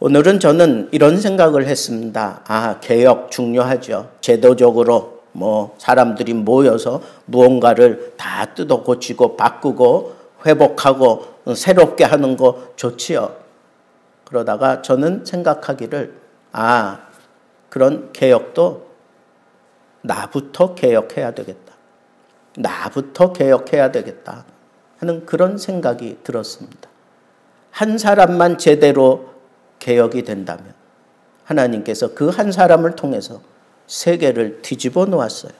오늘은 저는 이런 생각을 했습니다. 개혁 중요하죠. 제도적으로 사람들이 모여서 무언가를 다 뜯어 고치고 바꾸고 회복하고 새롭게 하는 거 좋지요. 그러다가 저는 생각하기를 그런 개혁도 나부터 개혁해야 되겠다. 나부터 개혁해야 되겠다 하는 그런 생각이 들었습니다. 한 사람만 제대로 개혁이 된다면 하나님께서 그 한 사람을 통해서 세계를 뒤집어 놓았어요.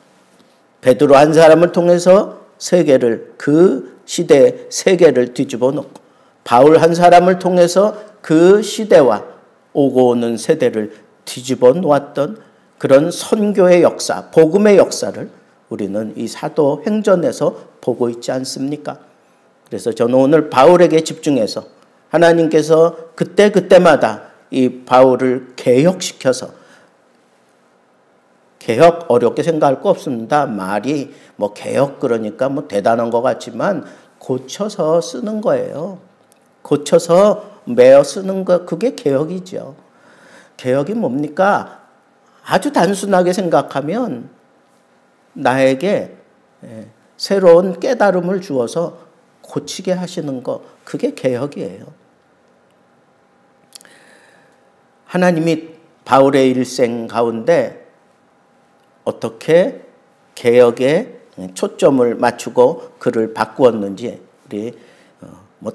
베드로 한 사람을 통해서 세계를, 그 시대의 세계를 뒤집어 놓고, 바울 한 사람을 통해서 그 시대와 오고 오는 세대를 뒤집어 놓았던 그런 선교의 역사, 복음의 역사를 우리는 이 사도행전에서 보고 있지 않습니까? 그래서 저는 오늘 바울에게 집중해서 하나님께서 그때마다 이 바울을 개혁시켜서, 개혁 어렵게 생각할 거 없습니다. 말이 개혁 그러니까 대단한 것 같지만 고쳐서 쓰는 거예요. 고쳐서 매어 쓰는 거, 그게 개혁이죠. 개혁이 뭡니까? 아주 단순하게 생각하면 나에게 새로운 깨달음을 주어서 고치게 하시는 거, 그게 개혁이에요. 하나님이 바울의 일생 가운데 어떻게 개혁에 초점을 맞추고 그를 바꾸었는지 우리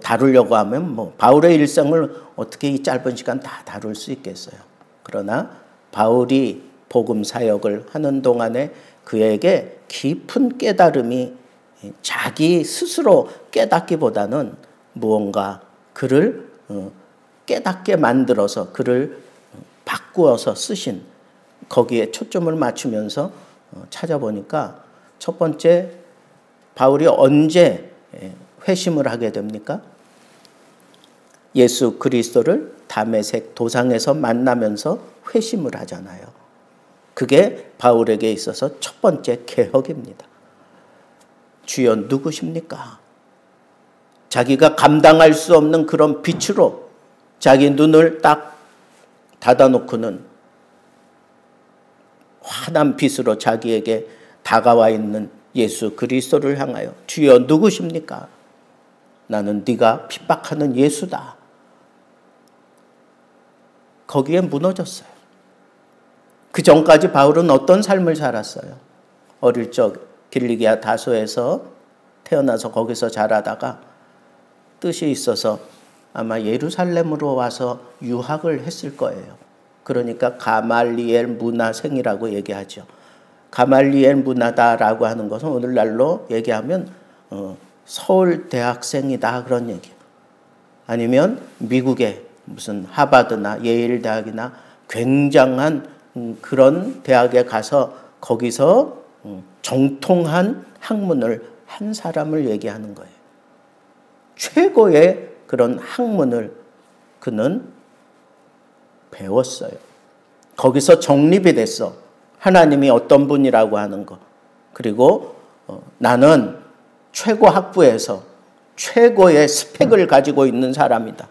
다루려고 하면 바울의 일생을 어떻게 이 짧은 시간 다 다룰 수 있겠어요. 그러나 바울이 복음 사역을 하는 동안에 그에게 깊은 깨달음이, 자기 스스로 깨닫기보다는 무언가 그를 깨닫게 만들어서 그를 바꾸어서 쓰신, 거기에 초점을 맞추면서 찾아보니까 첫 번째, 바울이 언제 회심을 하게 됩니까? 예수 그리스도를 다메섹 도상에서 만나면서 회심을 하잖아요. 그게 바울에게 있어서 첫 번째 개혁입니다. 주여 누구십니까? 자기가 감당할 수 없는 그런 빛으로 자기 눈을 딱 닫아놓고는 환한 빛으로 자기에게 다가와 있는 예수 그리스도를 향하여 주여 누구십니까? 나는 네가 핍박하는 예수다. 거기에 무너졌어요. 그 전까지 바울은 어떤 삶을 살았어요? 어릴 적 길리기아 다소에서 태어나서 거기서 자라다가 뜻이 있어서 아마 예루살렘으로 와서 유학을 했을 거예요. 그러니까 가말리엘 문화생이라고 얘기하죠. 가말리엘 문화다라고 하는 것은 오늘날로 얘기하면 서울 대학생이다 그런 얘기예요. 아니면 미국의 무슨 하버드나 예일 대학이나 굉장한 그런 대학에 가서 거기서 정통한 학문을 한 사람을 얘기하는 거예요. 최고의 그런 학문을 그는 배웠어요. 거기서 정립이 됐어. 하나님이 어떤 분이라고 하는 거. 그리고 나는 최고 학부에서 최고의 스펙을 가지고 있는 사람이다.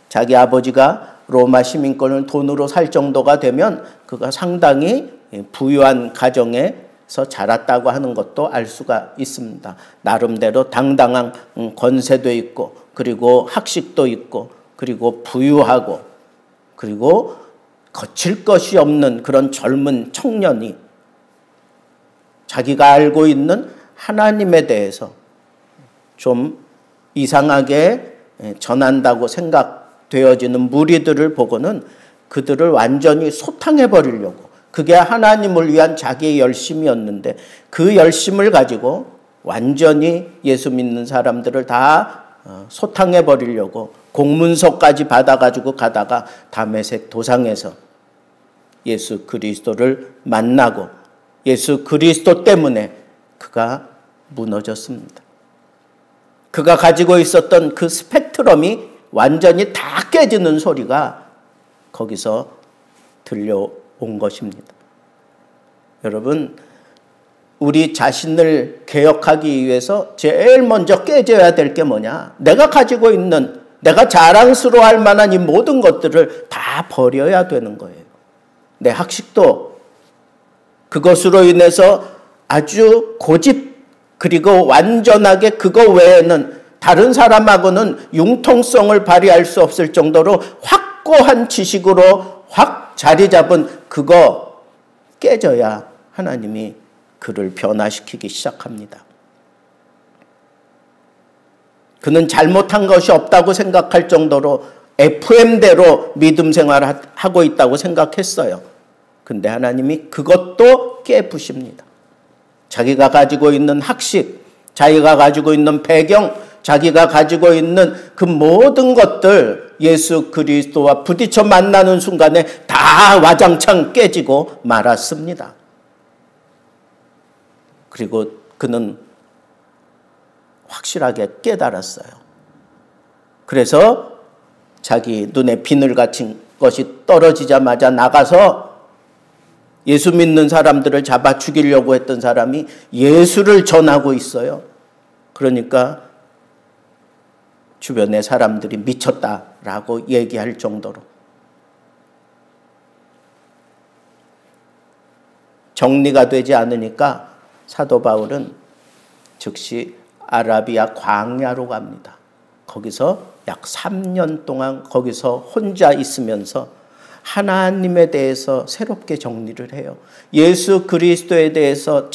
자기 아버지가 로마 시민권을 돈으로 살 정도가 되면 그가 상당히 부유한 가정에서 자랐다고 하는 것도 알 수가 있습니다. 나름대로 당당한 권세도 있고, 그리고 학식도 있고, 그리고 부유하고, 그리고 거칠 것이 없는 그런 젊은 청년이 자기가 알고 있는 하나님에 대해서 좀 이상하게 전한다고 생각되어지는 무리들을 보고는 그들을 완전히 소탕해 버리려고, 그게 하나님을 위한 자기의 열심이었는데 그 열심을 가지고 완전히 예수 믿는 사람들을 다 소탕해 버리려고 공문서까지 받아가지고 가다가 다메섹 도상에서 예수 그리스도를 만나고 예수 그리스도 때문에 그가 무너졌습니다. 그가 가지고 있었던 그 스펙트럼이 완전히 다 깨지는 소리가 거기서 들려온 것입니다. 여러분, 우리 자신을 개혁하기 위해서 제일 먼저 깨져야 될 게 뭐냐? 내가 가지고 있는 내가 자랑스러워할 만한 이 모든 것들을 다 버려야 되는 거예요. 내 학식도 그것으로 인해서 아주 고집, 그리고 완전하게 그거 외에는 다른 사람하고는 융통성을 발휘할 수 없을 정도로 확고한 지식으로 확 자리 잡은 그거 깨져야 하나님이 그를 변화시키기 시작합니다. 그는 잘못한 것이 없다고 생각할 정도로 FM대로 믿음 생활을 하고 있다고 생각했어요. 근데 하나님이 그것도 깨부십니다. 자기가 가지고 있는 학식, 자기가 가지고 있는 배경, 자기가 가지고 있는 그 모든 것들 예수 그리스도와 부딪혀 만나는 순간에 다 와장창 깨지고 말았습니다. 그리고 그는 확실하게 깨달았어요. 그래서 자기 눈에 비늘 같은 것이 떨어지자마자 나가서 예수 믿는 사람들을 잡아 죽이려고 했던 사람이 예수를 전하고 있어요. 그러니까 주변의 사람들이 미쳤다라고 얘기할 정도로. 정리가 되지 않으니까 사도 바울은 즉시 아라비아 광야로 갑니다. 거기서 약 3년 동안 거기서 혼자 있으면서 하나님에 대해서 새롭게 정리를 해요. 예수 그리스도에 대해서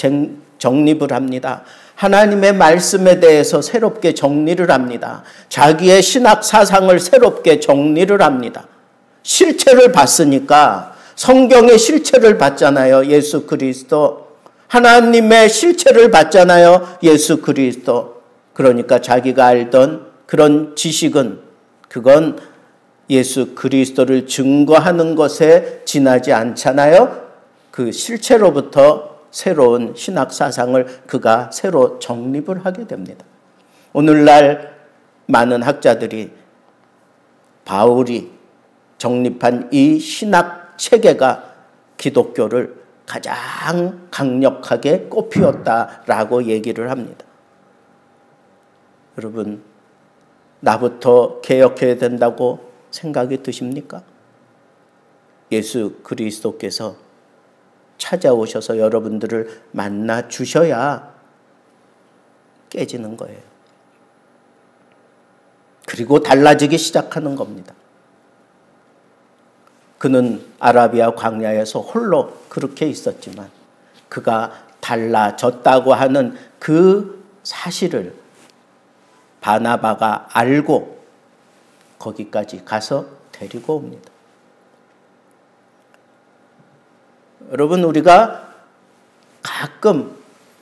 정립을 합니다. 하나님의 말씀에 대해서 새롭게 정리를 합니다. 자기의 신학 사상을 새롭게 정리를 합니다. 실체를 봤으니까, 성경의 실체를 봤잖아요. 예수 그리스도. 하나님의 실체를 봤잖아요. 예수 그리스도. 그러니까 자기가 알던 그런 지식은 그건 예수 그리스도를 증거하는 것에 지나지 않잖아요. 그 실체로부터 새로운 신학 사상을 그가 새로 정립을 하게 됩니다. 오늘날 많은 학자들이 바울이 정립한 이 신학 체계가 기독교를 가장 강력하게 꽃피웠다라고 얘기를 합니다. 여러분, 나부터 개혁해야 된다고 생각이 드십니까? 예수 그리스도께서 찾아오셔서 여러분들을 만나 주셔야 깨지는 거예요. 그리고 달라지기 시작하는 겁니다. 그는 아라비아 광야에서 홀로 그렇게 있었지만 그가 달라졌다고 하는 그 사실을 바나바가 알고 거기까지 가서 데리고 옵니다. 여러분, 우리가 가끔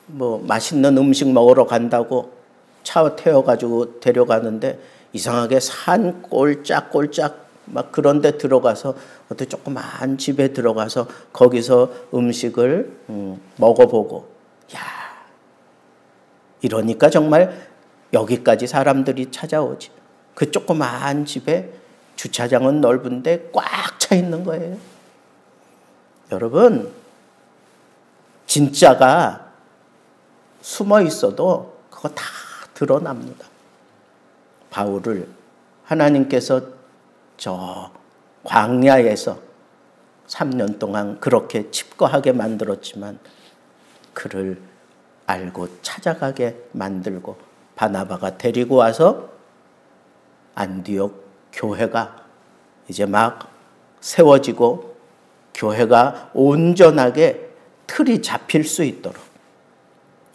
맛있는 음식 먹으러 간다고 차 태워가지고 데려가는데 이상하게 산 꼴짝꼴짝 막 그런 데 들어가서 어떤 조그만 집에 들어가서 거기서 음식을 먹어보고, 야, 이러니까 정말 여기까지 사람들이 찾아오지. 그 조그만 집에 주차장은 넓은데 꽉 차 있는 거예요. 여러분, 진짜가 숨어 있어도 그거 다 드러납니다. 바울을 하나님께서 저 광야에서 3년 동안 그렇게 칩거하게 만들었지만 그를 알고 찾아가게 만들고 바나바가 데리고 와서 안디옥 교회가 이제 막 세워지고 교회가 온전하게 틀이 잡힐 수 있도록,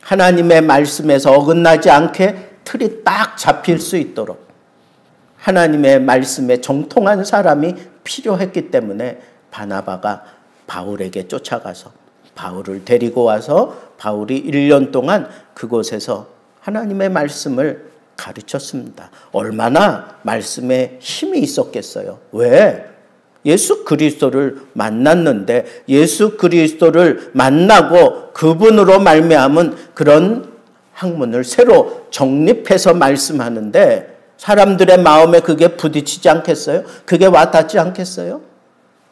하나님의 말씀에서 어긋나지 않게 틀이 딱 잡힐 수 있도록 하나님의 말씀에 정통한 사람이 필요했기 때문에 바나바가 바울에게 쫓아가서 바울을 데리고 와서 바울이 1년 동안 그곳에서 하나님의 말씀을 가르쳤습니다. 얼마나 말씀에 힘이 있었겠어요. 왜? 예수 그리스도를 만났는데 예수 그리스도를 만나고 그분으로 말미암은 그런 학문을 새로 정립해서 말씀하는데 사람들의 마음에 그게 부딪히지 않겠어요? 그게 와닿지 않겠어요?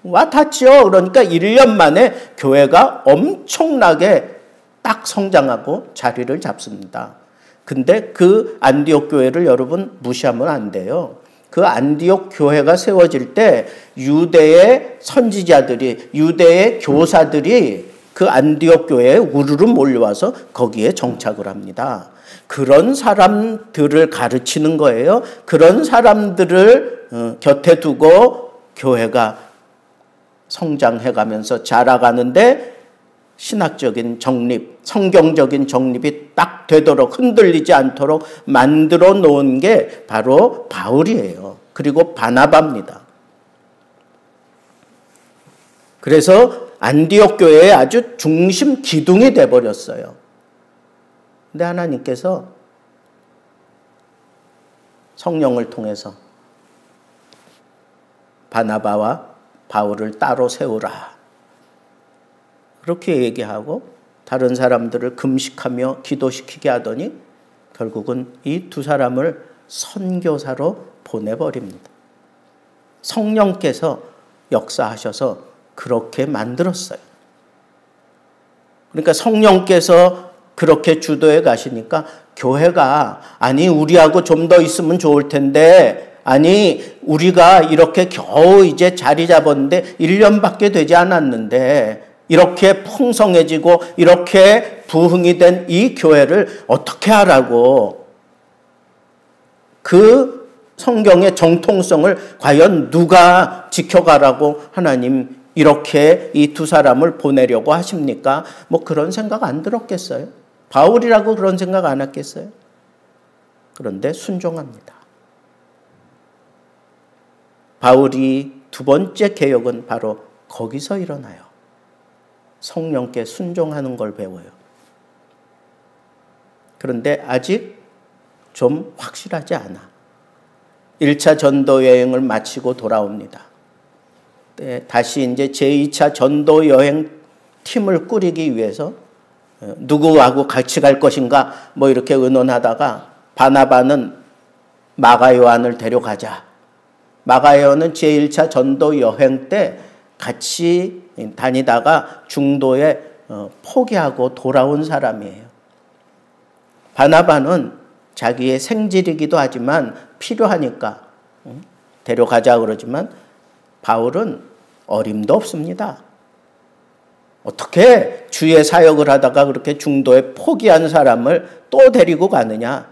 와닿지요. 그러니까 1년 만에 교회가 엄청나게 딱 성장하고 자리를 잡습니다. 근데 그 안디옥 교회를 여러분 무시하면 안 돼요. 그 안디옥 교회가 세워질 때 유대의 선지자들이, 유대의 교사들이 그 안디옥 교회에 우르르 몰려와서 거기에 정착을 합니다. 그런 사람들을 가르치는 거예요. 그런 사람들을 곁에 두고 교회가 성장해가면서 자라가는데 신학적인 정립, 성경적인 정립이 딱 되도록, 흔들리지 않도록 만들어 놓은 게 바로 바울이에요. 그리고 바나바입니다. 그래서 안디옥 교회의 아주 중심 기둥이 돼버렸어요. 근데 하나님께서 성령을 통해서 바나바와 바울을 따로 세우라, 그렇게 얘기하고 다른 사람들을 금식하며 기도시키게 하더니 결국은 이 두 사람을 선교사로 보내버립니다. 성령께서 역사하셔서 그렇게 만들었어요. 그러니까 성령께서 그렇게 주도해 가시니까 교회가, 아니 우리하고 좀 더 있으면 좋을 텐데, 아니 우리가 이렇게 겨우 이제 자리 잡았는데 1년밖에 되지 않았는데 이렇게 풍성해지고 이렇게 부흥이 된 이 교회를 어떻게 하라고, 그 성경의 정통성을 과연 누가 지켜가라고 하나님 이렇게 이 두 사람을 보내려고 하십니까? 뭐 그런 생각 안 들었겠어요? 바울이라고 그런 생각 안 했겠어요? 그런데 순종합니다. 바울이 두 번째 개혁은 바로 거기서 일어나요. 성령께 순종하는 걸 배워요. 그런데 아직 좀 확실하지 않아. 1차 전도 여행을 마치고 돌아옵니다. 다시 이제 제2차 전도 여행 팀을 꾸리기 위해서 누구하고 같이 갈 것인가 뭐 이렇게 의논하다가 바나바는 마가 요한을 데려가자. 마가 요한은 제1차 전도 여행 때 같이 다니다가 중도에 포기하고 돌아온 사람이에요. 바나바는 자기의 생질이기도 하지만 필요하니까 데려가자 그러지만 바울은 어림도 없습니다. 어떻게 주의 사역을 하다가 그렇게 중도에 포기한 사람을 또 데리고 가느냐?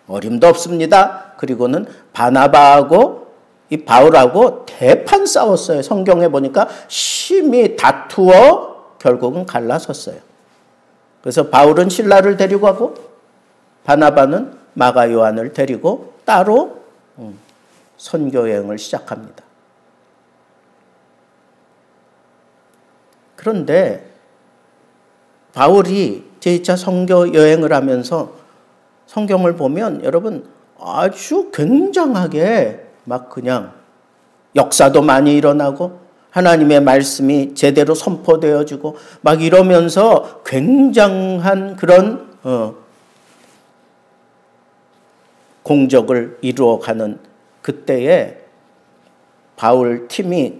어림도 없습니다. 그리고는 바나바하고 이 바울하고 대판 싸웠어요. 성경에 보니까 심히 다투어 결국은 갈라섰어요. 그래서 바울은 실라를 데리고 가고 바나바는 마가 요한을 데리고 따로 선교 여행을 시작합니다. 그런데 바울이 제2차 선교 여행을 하면서 성경을 보면 여러분 아주 굉장하게 막 그냥 역사도 많이 일어나고 하나님의 말씀이 제대로 선포되어지고 막 이러면서 굉장한 그런 공적을 이루어가는 그때에 바울 팀이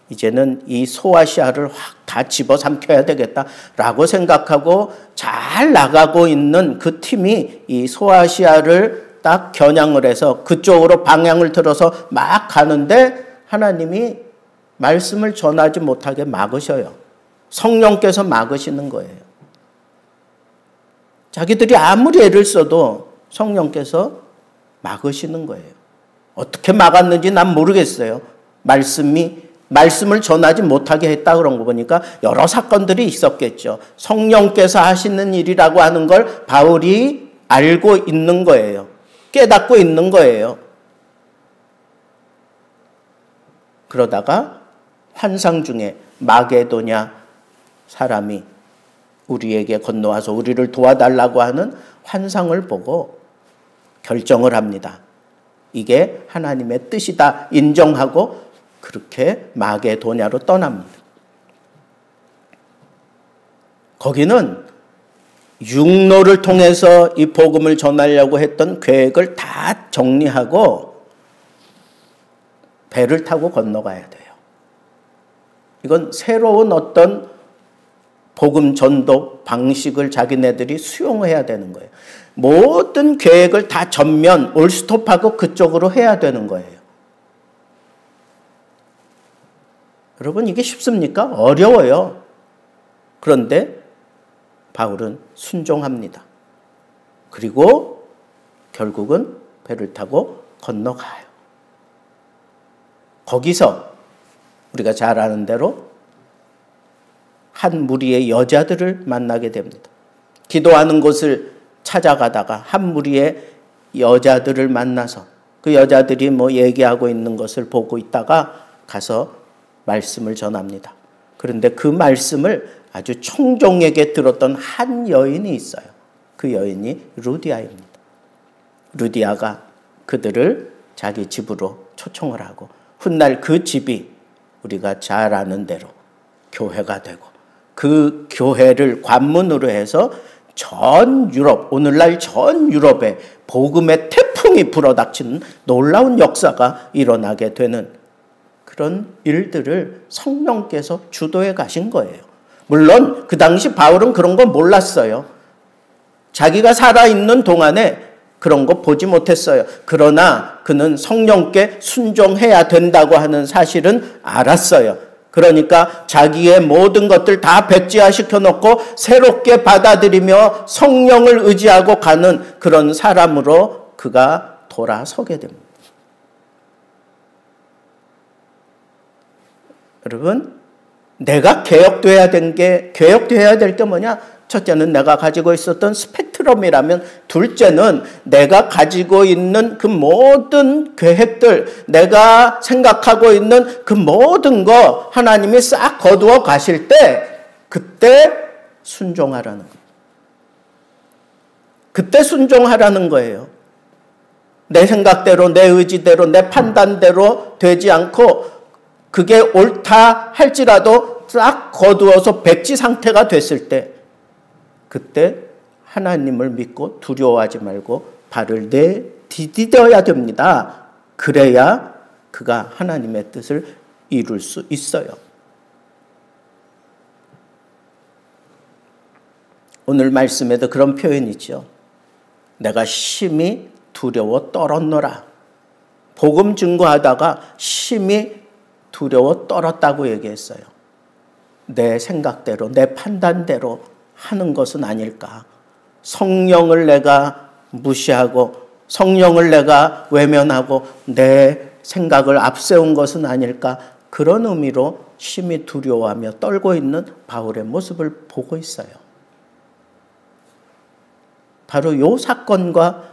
이제는 이 소아시아를 확 다 집어삼켜야 되겠다라고 생각하고 잘 나가고 있는 그 팀이 이 소아시아를 딱 겨냥을 해서 그쪽으로 방향을 틀어서 막 가는데 하나님이 말씀을 전하지 못하게 막으셔요. 성령께서 막으시는 거예요. 자기들이 아무리 애를 써도 성령께서 막으시는 거예요. 어떻게 막았는지 난 모르겠어요. 말씀을 전하지 못하게 했다 그런 거 보니까 여러 사건들이 있었겠죠. 성령께서 하시는 일이라고 하는 걸 바울이 알고 있는 거예요. 깨닫고 있는 거예요. 그러다가 환상 중에 마게도냐 사람이 우리에게 건너와서 우리를 도와달라고 하는 환상을 보고 결정을 합니다. 이게 하나님의 뜻이다 인정하고 그렇게 마게도냐로 떠납니다. 거기는 육로를 통해서 이 복음을 전하려고 했던 계획을 다 정리하고 배를 타고 건너가야 돼요. 이건 새로운 어떤 복음 전도 방식을 자기네들이 수용해야 되는 거예요. 모든 계획을 다 전면 올스톱하고 그쪽으로 해야 되는 거예요. 여러분, 이게 쉽습니까? 어려워요. 그런데 바울은 순종합니다. 그리고 결국은 배를 타고 건너가요. 거기서 우리가 잘 아는 대로 한 무리의 여자들을 만나게 됩니다. 기도하는 곳을 찾아가다가 한 무리의 여자들을 만나서 그 여자들이 뭐 얘기하고 있는 것을 보고 있다가 가서 말씀을 전합니다. 그런데 그 말씀을 아주 청종에게 들었던 한 여인이 있어요. 그 여인이 루디아입니다. 루디아가 그들을 자기 집으로 초청을 하고 훗날 그 집이 우리가 잘 아는 대로 교회가 되고 그 교회를 관문으로 해서 전 유럽, 오늘날 전 유럽에 복음의 태풍이 불어닥치는 놀라운 역사가 일어나게 되는 그런 일들을 성령께서 주도해 가신 거예요. 물론 그 당시 바울은 그런 거 몰랐어요. 자기가 살아있는 동안에 그런 거 보지 못했어요. 그러나 그는 성령께 순종해야 된다고 하는 사실은 알았어요. 그러니까 자기의 모든 것들 다 백지화시켜 놓고 새롭게 받아들이며 성령을 의지하고 가는 그런 사람으로 그가 돌아서게 됩니다. 여러분, 내가 개혁돼야 될 게 뭐냐? 첫째는 내가 가지고 있었던 스펙트럼이라면, 둘째는 내가 가지고 있는 그 모든 계획들, 내가 생각하고 있는 그 모든 거 하나님이 싹 거두어 가실 때 그때 순종하라는 거예요. 그때 순종하라는 거예요. 내 생각대로, 내 의지대로, 내 판단대로 되지 않고 그게 옳다 할지라도 싹 거두어서 백지 상태가 됐을 때 그때 하나님을 믿고 두려워하지 말고 발을 내디뎌야 됩니다. 그래야 그가 하나님의 뜻을 이룰 수 있어요. 오늘 말씀에도 그런 표현이 있죠. 내가 심히 두려워 떨었노라. 복음 증거하다가 심히 두려워 떨었다고 얘기했어요. 내 생각대로, 내 판단대로 하는 것은 아닐까. 성령을 내가 무시하고 성령을 내가 외면하고 내 생각을 앞세운 것은 아닐까. 그런 의미로 심히 두려워하며 떨고 있는 바울의 모습을 보고 있어요. 바로 이 사건과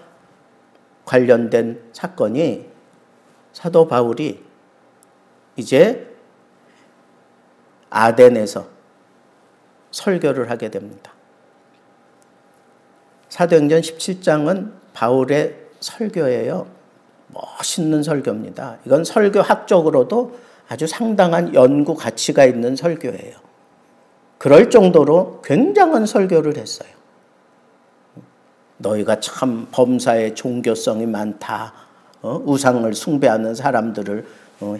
관련된 사건이 사도 바울이 이제 아덴에서 설교를 하게 됩니다. 사도행전 17장은 바울의 설교예요. 멋있는 설교입니다. 이건 설교학적으로도 아주 상당한 연구 가치가 있는 설교예요. 그럴 정도로 굉장한 설교를 했어요. 너희가 참 범사에 종교성이 많다. 우상을 숭배하는 사람들을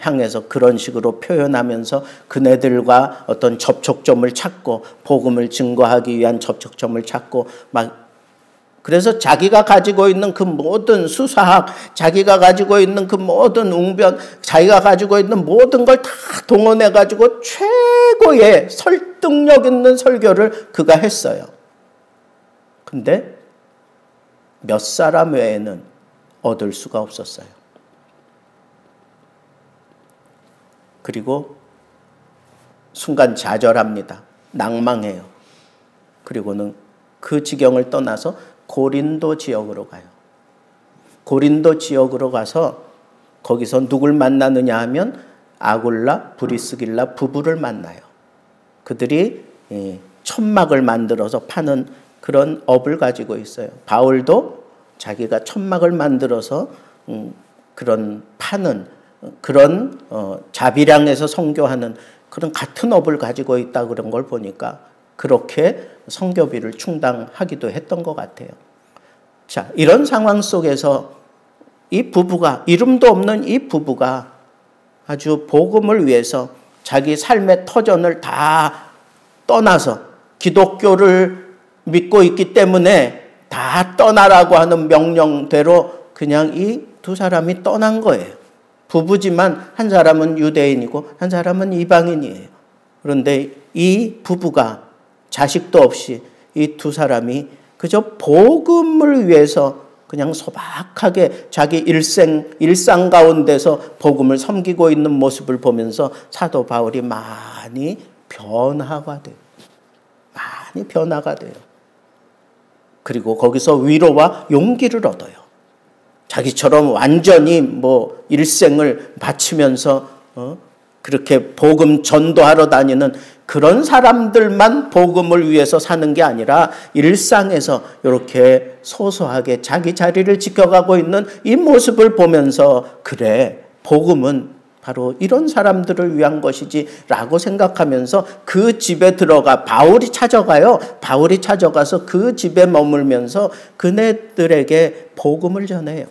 향해서 그런 식으로 표현하면서 그네들과 어떤 접촉점을 찾고 복음을 증거하기 위한 접촉점을 찾고 막 그래서 자기가 가지고 있는 그 모든 수사학, 자기가 가지고 있는 그 모든 웅변, 자기가 가지고 있는 모든 걸 다 동원해 가지고 최고의 설득력 있는 설교를 그가 했어요. 근데 몇 사람 외에는 얻을 수가 없었어요. 그리고 순간 좌절합니다. 낭망해요. 그리고는 그 지경을 떠나서 고린도 지역으로 가요. 고린도 지역으로 가서 거기서 누굴 만나느냐 하면 아굴라, 브리스길라 부부를 만나요. 그들이 천막을 만들어서 파는 그런 업을 가지고 있어요. 바울도 자기가 천막을 만들어서 그런 파는 그런 자비량에서 선교하는 그런 같은 업을 가지고 있다 그런 걸 보니까 그렇게 선교비를 충당하기도 했던 것 같아요. 자, 이런 상황 속에서 이 부부가, 이름도 없는 이 부부가 아주 복음을 위해서 자기 삶의 터전을 다 떠나서 기독교를 믿고 있기 때문에 다 떠나라고 하는 명령대로 그냥 이 두 사람이 떠난 거예요. 부부지만 한 사람은 유대인이고 한 사람은 이방인이에요. 그런데 이 부부가 자식도 없이 이 두 사람이 그저 복음을 위해서 그냥 소박하게 자기 일상 가운데서 복음을 섬기고 있는 모습을 보면서 사도 바울이 많이 변화가 돼요. 많이 변화가 돼요. 그리고 거기서 위로와 용기를 얻어요. 자기처럼 완전히 일생을 바치면서 그렇게 복음 전도하러 다니는 그런 사람들만 복음을 위해서 사는 게 아니라 일상에서 이렇게 소소하게 자기 자리를 지켜가고 있는 이 모습을 보면서 그래, 복음은 바로 이런 사람들을 위한 것이지 라고 생각하면서 그 집에 들어가 바울이 찾아가요. 바울이 찾아가서 그 집에 머물면서 그네들에게 복음을 전해요.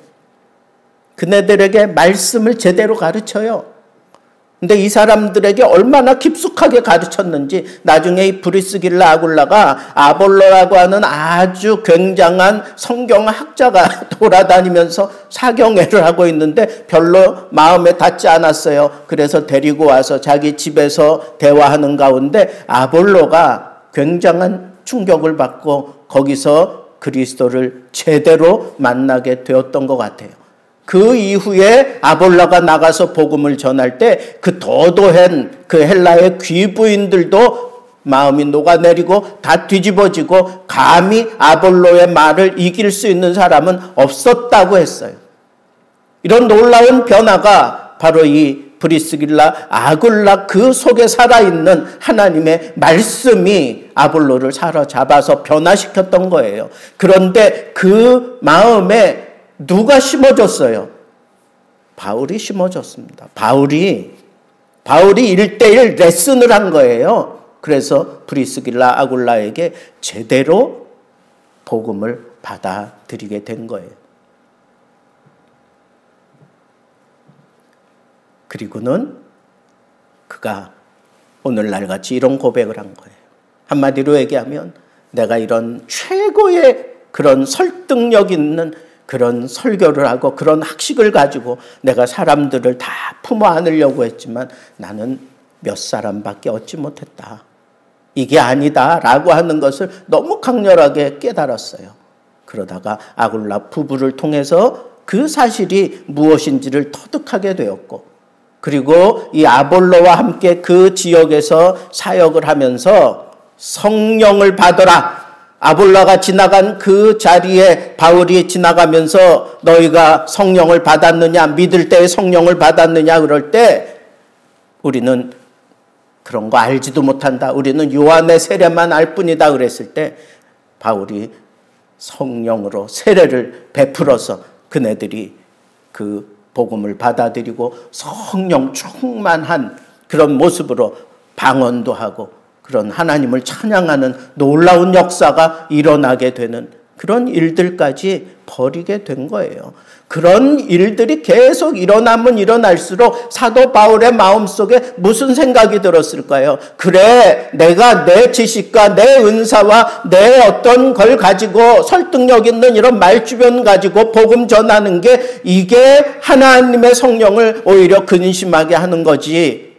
그네들에게 말씀을 제대로 가르쳐요. 근데 이 사람들에게 얼마나 깊숙하게 가르쳤는지 나중에 이 브리스길라 아굴라가 아볼로라고 하는 아주 굉장한 성경학자가 돌아다니면서 사경회를 하고 있는데 별로 마음에 닿지 않았어요. 그래서 데리고 와서 자기 집에서 대화하는 가운데 아볼로가 굉장한 충격을 받고 거기서 그리스도를 제대로 만나게 되었던 것 같아요. 그 이후에 아볼로가 나가서 복음을 전할 때 그 도도한 그 헬라의 귀부인들도 마음이 녹아내리고 다 뒤집어지고 감히 아볼로의 말을 이길 수 있는 사람은 없었다고 했어요. 이런 놀라운 변화가 바로 이 브리스길라 아굴라 그 속에 살아있는 하나님의 말씀이 아볼로를 사로잡아서 변화시켰던 거예요. 그런데 그 마음에 누가 심어줬어요? 바울이 심어줬습니다. 바울이 1:1 레슨을 한 거예요. 그래서 브리스길라 아굴라에게 제대로 복음을 받아들이게 된 거예요. 그리고는 그가 오늘날 같이 이런 고백을 한 거예요. 한마디로 얘기하면 내가 이런 최고의 그런 설득력 있는 그런 설교를 하고 그런 학식을 가지고 내가 사람들을 다 품어 안으려고 했지만 나는 몇 사람밖에 얻지 못했다. 이게 아니다 라고 하는 것을 너무 강렬하게 깨달았어요. 그러다가 아굴라 부부를 통해서 그 사실이 무엇인지를 터득하게 되었고 그리고 이 아볼로와 함께 그 지역에서 사역을 하면서 성령을 받으라. 아볼로가 지나간 그 자리에 바울이 지나가면서 너희가 성령을 받았느냐, 믿을 때에 성령을 받았느냐 그럴 때 우리는 그런 거 알지도 못한다. 우리는 요한의 세례만 알 뿐이다 그랬을 때 바울이 성령으로 세례를 베풀어서 그네들이 그 복음을 받아들이고 성령 충만한 그런 모습으로 방언도 하고 그런 하나님을 찬양하는 놀라운 역사가 일어나게 되는 그런 일들까지 벌이게 된 거예요. 그런 일들이 계속 일어나면 일어날수록 사도 바울의 마음속에 무슨 생각이 들었을까요? 그래, 내가 내 지식과 내 은사와 내 어떤 걸 가지고 설득력 있는 이런 말주변 가지고 복음 전하는 게 이게 하나님의 성령을 오히려 근심하게 하는 거지.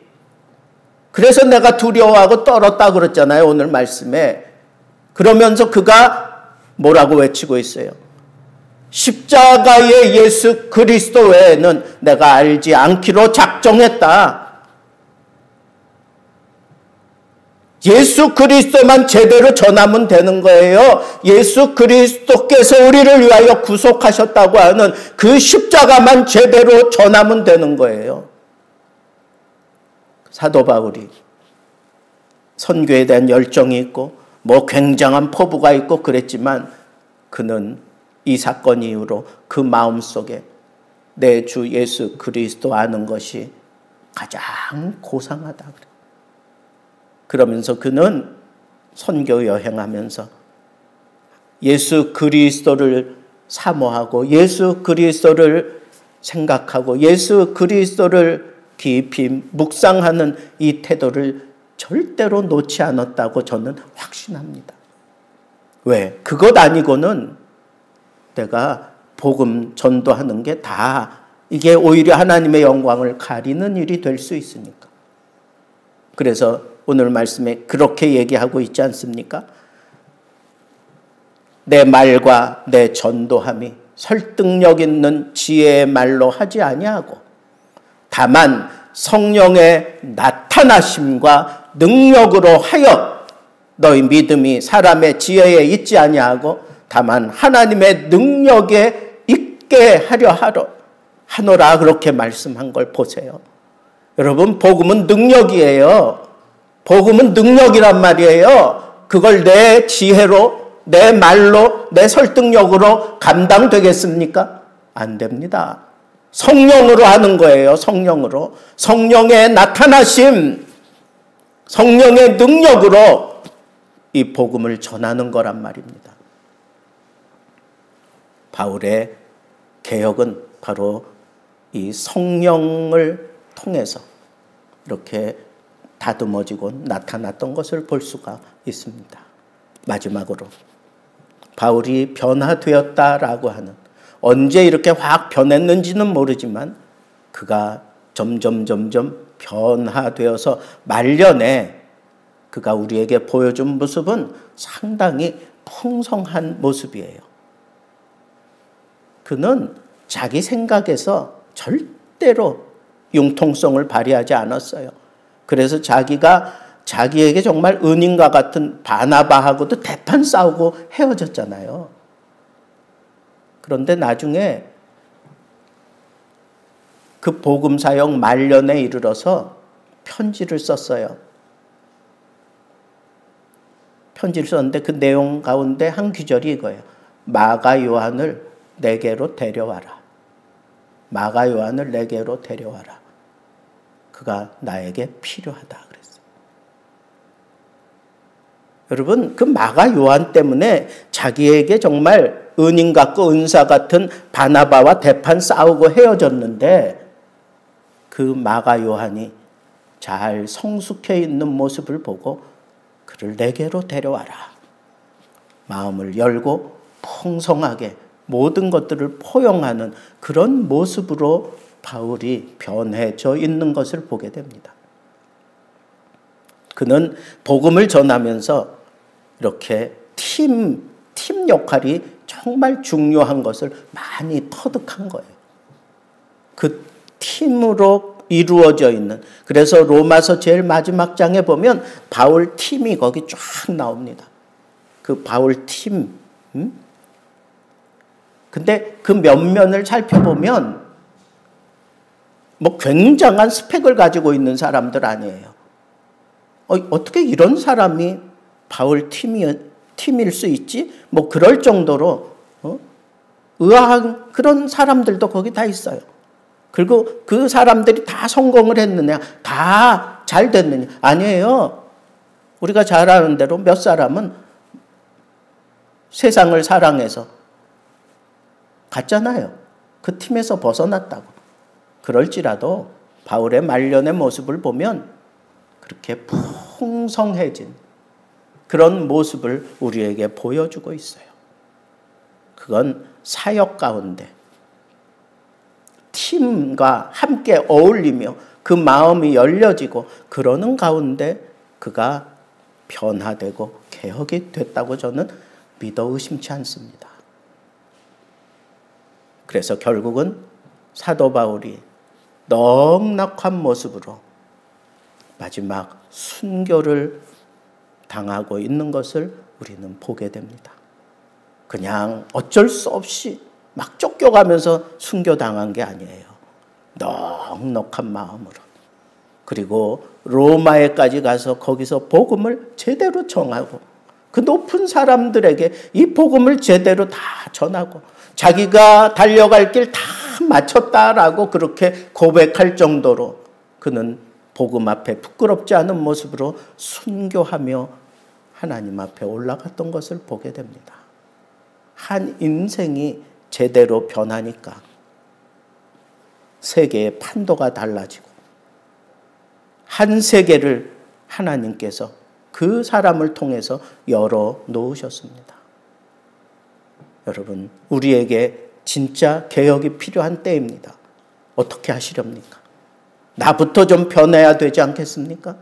그래서 내가 두려워하고 떨었다 그랬잖아요, 오늘 말씀에. 그러면서 그가 뭐라고 외치고 있어요? 십자가의 예수 그리스도 외에는 내가 알지 않기로 작정했다. 예수 그리스도만 제대로 전하면 되는 거예요. 예수 그리스도께서 우리를 위하여 구속하셨다고 하는 그 십자가만 제대로 전하면 되는 거예요. 사도 바울이 선교에 대한 열정이 있고 굉장한 포부가 있고 그랬지만 그는 이 사건 이후로 그 마음속에 내 주 예수 그리스도 아는 것이 가장 고상하다. 그러면서 그는 선교 여행하면서 예수 그리스도를 사모하고 예수 그리스도를 생각하고 예수 그리스도를 깊이 묵상하는 이 태도를 절대로 놓지 않았다고 저는 확신합니다. 왜? 그것 아니고는 내가 복음 전도하는 게 다 이게 오히려 하나님의 영광을 가리는 일이 될 수 있으니까. 그래서 오늘 말씀에 그렇게 얘기하고 있지 않습니까? 내 말과 내 전도함이 설득력 있는 지혜의 말로 하지 아니하고 다만 성령의 나타나심과 능력으로 하여 너희 믿음이 사람의 지혜에 있지 아니하고 다만 하나님의 능력에 있게 하려 하노라 그렇게 말씀한 걸 보세요. 여러분 복음은 능력이에요. 복음은 능력이란 말이에요. 그걸 내 지혜로 내 말로 내 설득력으로 감당되겠습니까? 안 됩니다. 성령으로 하는 거예요. 성령으로. 성령의 나타나심, 성령의 능력으로 이 복음을 전하는 거란 말입니다. 바울의 개혁은 바로 이 성령을 통해서 이렇게 다듬어지고 나타났던 것을 볼 수가 있습니다. 마지막으로 바울이 변화되었다라고 하는, 언제 이렇게 확 변했는지는 모르지만 그가 점점 변화되어서 말년에 그가 우리에게 보여준 모습은 상당히 풍성한 모습이에요. 그는 자기 생각에서 절대로 융통성을 발휘하지 않았어요. 그래서 자기에게 정말 은인과 같은 바나바하고도 대판 싸우고 헤어졌잖아요. 그런데 나중에 그 복음 사역 말년에 이르러서 편지를 썼어요. 편지를 썼는데 그 내용 가운데 한 구절이 이거예요. 마가 요한을 내게로 데려와라. 마가 요한을 내게로 데려와라. 그가 나에게 필요하다 그랬어요. 여러분, 그 마가 요한 때문에 자기에게 정말 은인 같고 은사 같은 바나바와 대판 싸우고 헤어졌는데 그 마가 요한이 잘 성숙해 있는 모습을 보고 그를 내게로 데려와라. 마음을 열고 풍성하게 모든 것들을 포용하는 그런 모습으로 바울이 변해져 있는 것을 보게 됩니다. 그는 복음을 전하면서 이렇게 팀 역할이 정말 중요한 것을 많이 터득한 거예요. 그 팀으로 이루어져 있는, 그래서 로마서 제일 마지막 장에 보면 바울 팀이 거기 쫙 나옵니다. 그 바울 팀. 근데 그 면면을 살펴보면 뭐 굉장한 스펙을 가지고 있는 사람들 아니에요. 어떻게 이런 사람이 바울 팀일 수 있지? 뭐 그럴 정도로 의아한 그런 사람들도 거기 다 있어요. 그리고 그 사람들이 다 성공을 했느냐, 다 잘 됐느냐? 아니에요. 우리가 잘 아는 대로 몇 사람은 세상을 사랑해서 갔잖아요. 그 팀에서 벗어났다고. 그럴지라도 바울의 말년의 모습을 보면 그렇게 풍성해진 그런 모습을 우리에게 보여주고 있어요. 그건 사역 가운데 팀과 함께 어울리며 그 마음이 열려지고 그러는 가운데 그가 변화되고 개혁이 됐다고 저는 믿어 의심치 않습니다. 그래서 결국은 사도 바울이 넉넉한 모습으로 마지막 순교를 당하고 있는 것을 우리는 보게 됩니다. 그냥 어쩔 수 없이 막 쫓겨가면서 순교당한 게 아니에요. 넉넉한 마음으로. 그리고 로마에까지 가서 거기서 복음을 제대로 전하고 그 높은 사람들에게 이 복음을 제대로 다 전하고 자기가 달려갈 길 다 마쳤다라고 그렇게 고백할 정도로 그는 복음 앞에 부끄럽지 않은 모습으로 순교하며 하나님 앞에 올라갔던 것을 보게 됩니다. 한 인생이 제대로 변하니까 세계의 판도가 달라지고 한 세계를 하나님께서 그 사람을 통해서 열어 놓으셨습니다. 여러분, 우리에게 진짜 개혁이 필요한 때입니다. 어떻게 하시렵니까? 나부터 좀 변해야 되지 않겠습니까?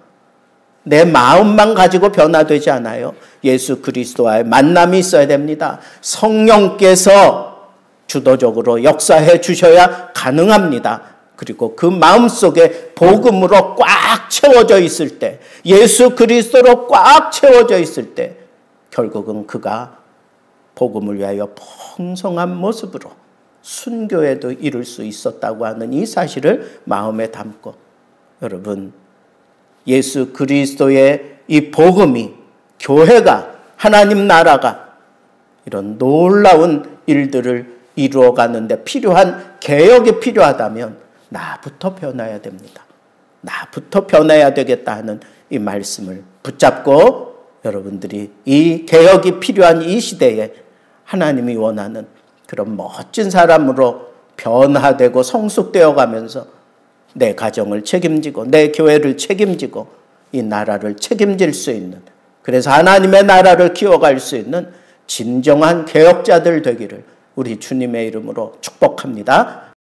내 마음만 가지고 변화되지 않아요. 예수 그리스도와의 만남이 있어야 됩니다. 성령께서 주도적으로 역사해 주셔야 가능합니다. 그리고 그 마음속에 복음으로 꽉 채워져 있을 때, 예수 그리스도로 꽉 채워져 있을 때 결국은 그가 복음을 위하여 풍성한 모습으로 순교에도 이룰 수 있었다고 하는 이 사실을 마음에 담고, 여러분, 예수 그리스도의 이 복음이, 교회가, 하나님 나라가 이런 놀라운 일들을 이루어가는데 필요한 개혁이 필요하다면 나부터 변해야 됩니다. 나부터 변해야 되겠다 하는 이 말씀을 붙잡고 여러분들이 이 개혁이 필요한 이 시대에 하나님이 원하는 그런 멋진 사람으로 변화되고 성숙되어 가면서 내 가정을 책임지고 내 교회를 책임지고 이 나라를 책임질 수 있는, 그래서 하나님의 나라를 키워갈 수 있는 진정한 개혁자들 되기를 우리 주님의 이름으로 축복합니다.